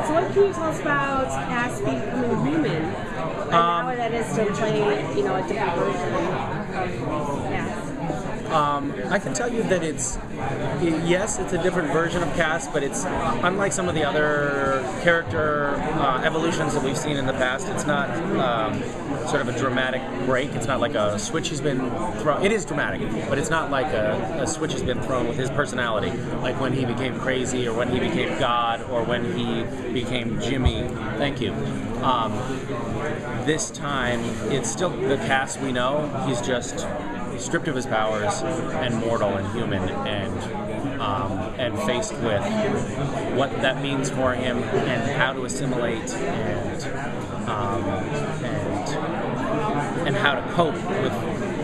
So what can you tell us about Cass becoming human? And how that is to play, a different version of Cass? I can tell you that yes, it's a different version of Cass, but it's unlike some of the other character evolutions that we've seen in the past. It's not sort of a dramatic break. It's not like a switch has been thrown. It is dramatic, but it's not like a switch has been thrown with his personality, like when he became crazy, or when he became God, or when he became Jimmy. Thank you. This time, it's still the Cass we know. He's just stripped of his powers and mortal and human, and faced with what that means for him and how to assimilate and how to cope with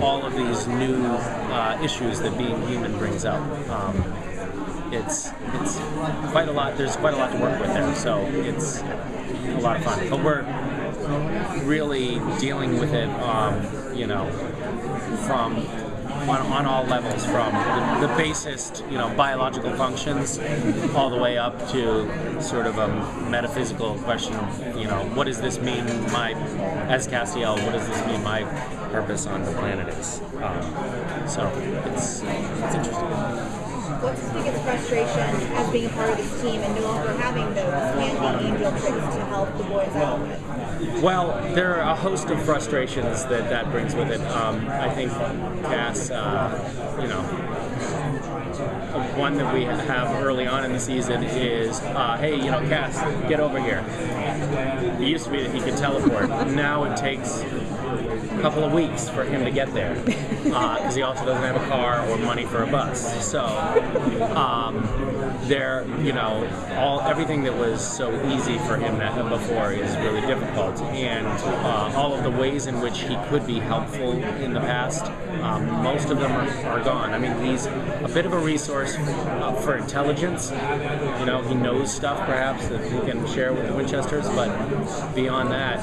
all of these new issues that being human brings up. It's quite a lot. There's quite a lot to work with there, so it's a lot of fun. But we're really dealing with it, from on all levels, from the basest, biological functions, all the way up to sort of a metaphysical question of, what does this mean, as Castiel, what does this mean my purpose on the planet is? So it's interesting. What's the biggest frustration as being a part of this team and no longer having those handy angel tricks to help the boys out with? Well, there are a host of frustrations that brings with it. I think Cass, one that we have early on in the season is, hey, Cass, get over here. It used to be that he could teleport. Now it takes a couple of weeks for him to get there, because he also doesn't have a car or money for a bus. So everything that was so easy for him before is really difficult, and all of the ways in which he could be helpful in the past, most of them are gone. I mean, he's a bit of a resource for intelligence. He knows stuff perhaps that he can share with the Winchesters, but beyond that,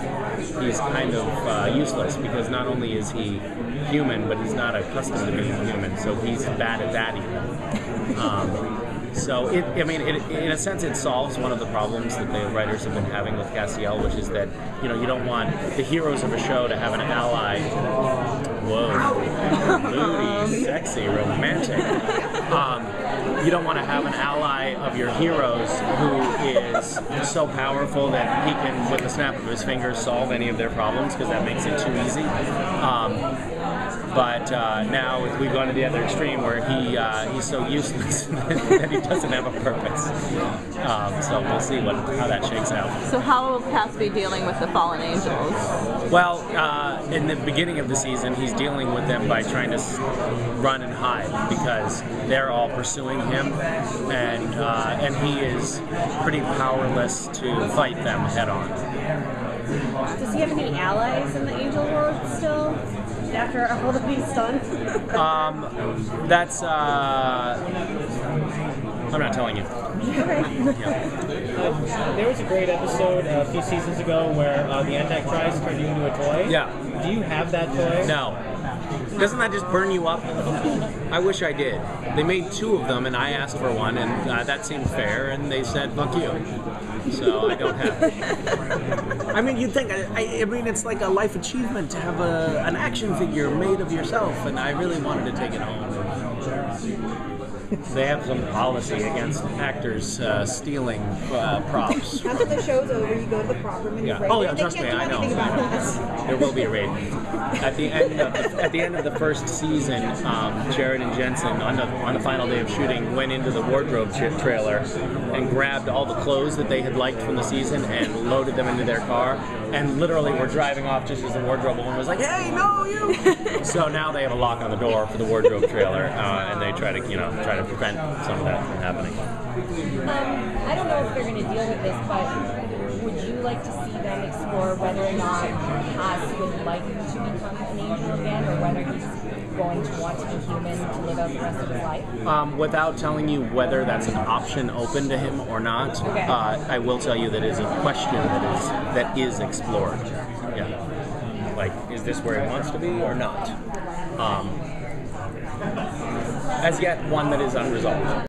he's kind of useless, because not only is he human, but he's not accustomed to being human, so he's bad at that even. So, in a sense, it solves one of the problems that the writers have been having with Castiel, which is that, you don't want the heroes of a show to have an ally. Whoa. Moody, sexy, romantic. You don't want to have an ally of your heroes who is so powerful that he can, with the snap of his fingers, solve any of their problems, because that makes it too easy. But now we've gone to the other extreme where he's so useless that he doesn't have a purpose. So we'll see how that shakes out. So how will Cass be dealing with the fallen angels? Well, in the beginning of the season, he's dealing with them by trying to run and hide, because they're all pursuing him, and he is pretty powerless to fight them head on. Does he have any allies in the angel world still? After all that he's done? That's I'm not telling you. Okay. Yeah. There was a great episode a few seasons ago where the Antichrist turned you into a toy. Yeah. Do you have that toy? No. Doesn't that just burn you up? I wish I did. They made 2 of them, and I asked for one, and that seemed fair, and they said, fuck you. So I don't have it. I mean, you'd think, it's like a life achievement to have an action figure made of yourself, and I really wanted to take it home. They have some policy against actors stealing props. After the show's over, you go to the prop room and you raid. Oh yeah, trust me, I know. There will be a raid. At the end of the first season, Jared and Jensen, on the final day of shooting, went into the wardrobe trailer and grabbed all the clothes that they had liked from the season and loaded them into their car, and literally were driving off just as the wardrobe woman was like, "Hey, no, you!" So now they have a lock on the door for the wardrobe trailer, and they try to prevent some of that from happening. I don't know if they're going to deal with this, but would you like to see them explore whether or not Cass would like to become an angel again, or whether he's going to want to be human to live out the rest of his life? Without telling you whether that's an option open to him or not, okay. I will tell you that it is a question that is explored. Yeah, like, is this where he wants to be or not? As yet, one that is unresolved.